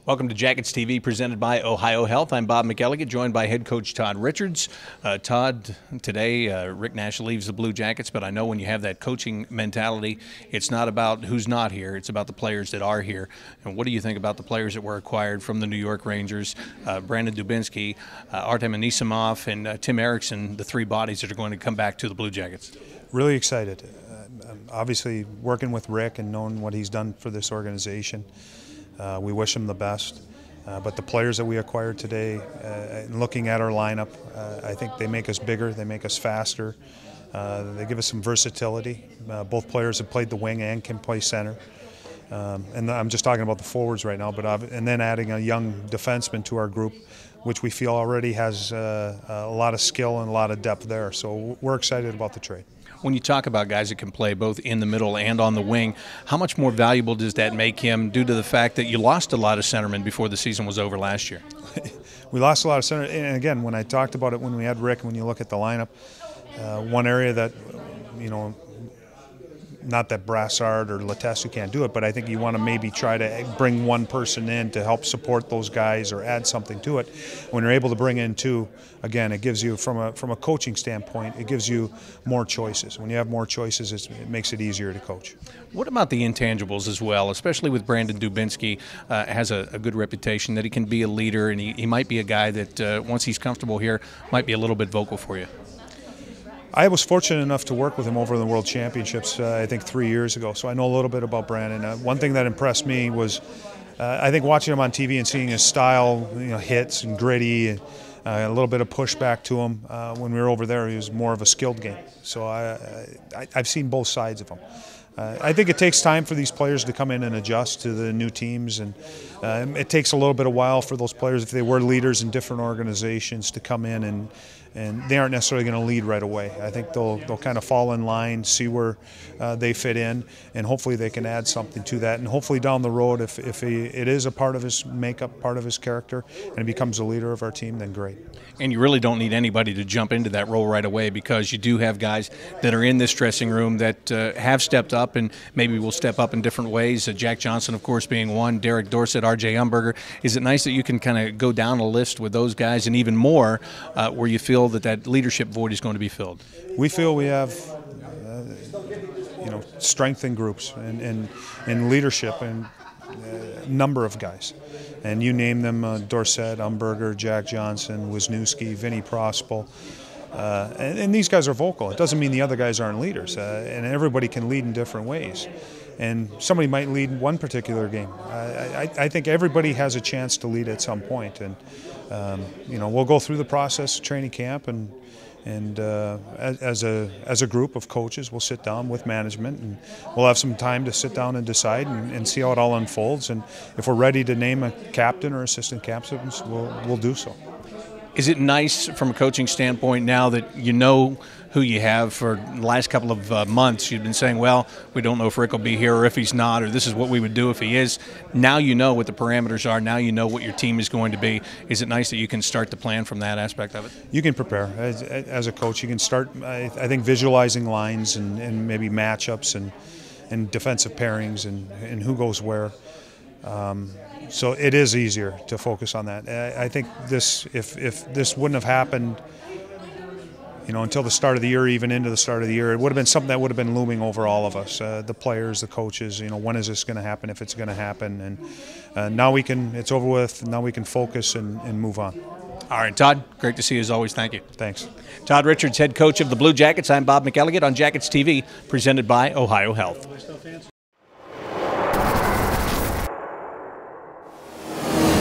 Welcome to Jackets TV, presented by Ohio Health. I'm Bob McElligott, joined by head coach Todd Richards. Todd, today Rick Nash leaves the Blue Jackets, but I know when you have that coaching mentality, it's not about who's not here, it's about the players that are here. And what do you think about the players that were acquired from the New York Rangers, Brandon Dubinsky, Artem Anisimov, and Tim Erickson, the three bodies that are going to come back to the Blue Jackets? Really excited. Obviously, working with Rick and knowing what he's done for this organization, we wish him the best. But the players that we acquired today, and looking at our lineup, I think they make us bigger, they make us faster, they give us some versatility. Both players have played the wing and can play center. And I'm just talking about the forwards right now, and then adding a young defenseman to our group, which we feel already has a lot of skill and a lot of depth there. So we're excited about the trade. When you talk about guys that can play both in the middle and on the wing, how much more valuable does that make him due to the fact that you lost a lot of centermen before the season was over last year? We lost a lot of center, and again, when I talked about it when we had Rick, when you look at the lineup, one area that, not that Brassard or Letestu can't do it, but I think you want to maybe try to bring one person in to help support those guys or add something to it. When you're able to bring in two, again, it gives you, from a coaching standpoint, it gives you more choices. When you have more choices, it makes it easier to coach. What about the intangibles as well, especially with Brandon Dubinsky? Has a good reputation that he can be a leader, and he might be a guy that, once he's comfortable here, might be a little bit vocal for you. I was fortunate enough to work with him over in the World Championships, I think 3 years ago, so I know a little bit about Brandon. One thing that impressed me was, I think watching him on TV and seeing his style, hits and gritty, and a little bit of pushback to him. When we were over there, he was more of a skilled game. So I've seen both sides of him. I think it takes time for these players to come in and adjust to the new teams, and it takes a little bit of while for those players, if they were leaders in different organizations, to come in and they aren't necessarily going to lead right away. I think they'll kind of fall in line, see where they fit in, and hopefully they can add something to that. And hopefully down the road, if it is a part of his makeup, part of his character, and he becomes a leader of our team, then great. And you really don't need anybody to jump into that role right away, because you do have guys that are in this dressing room that have stepped up and maybe will step up in different ways. Jack Johnson, of course, being one, Derek Dorsett, R.J. Umberger. Is it nice that you can kind of go down a list with those guys, and even more where you feel that leadership void is going to be filled? We feel we have strength in groups and leadership and a number of guys. And you name them, Dorsett, Umberger, Jack Johnson, Wisniewski, Vinny Prospel. And these guys are vocal. It doesn't mean the other guys aren't leaders. And everybody can lead in different ways. And somebody might lead one particular game. I think everybody has a chance to lead at some point. And we'll go through the process of training camp, and as a group of coaches, we'll sit down with management, and we'll have some time to sit down and decide and see how it all unfolds. And if we're ready to name a captain or assistant captains, we'll do so. Is it nice from a coaching standpoint now that you know who you have? For the last couple of months, you've been saying, well, we don't know if Rick will be here or if he's not, or this is what we would do if he is. Now you know what the parameters are. Now you know what your team is going to be. Is it nice that you can start to plan from that aspect of it? You can prepare. As a coach, you can start, I think, visualizing lines and maybe matchups and defensive pairings and who goes where. So it is easier to focus on that. I think if this wouldn't have happened, until the start of the year, even into the start of the year, it would have been something that would have been looming over all of us, the players, the coaches. When is this going to happen? If it's going to happen, and now it's over with. Now we can focus and move on. All right, Todd, great to see you as always. Thank you. Thanks. Todd Richards, head coach of the Blue Jackets. I'm Bob McElligott on Jackets TV, presented by Ohio Health.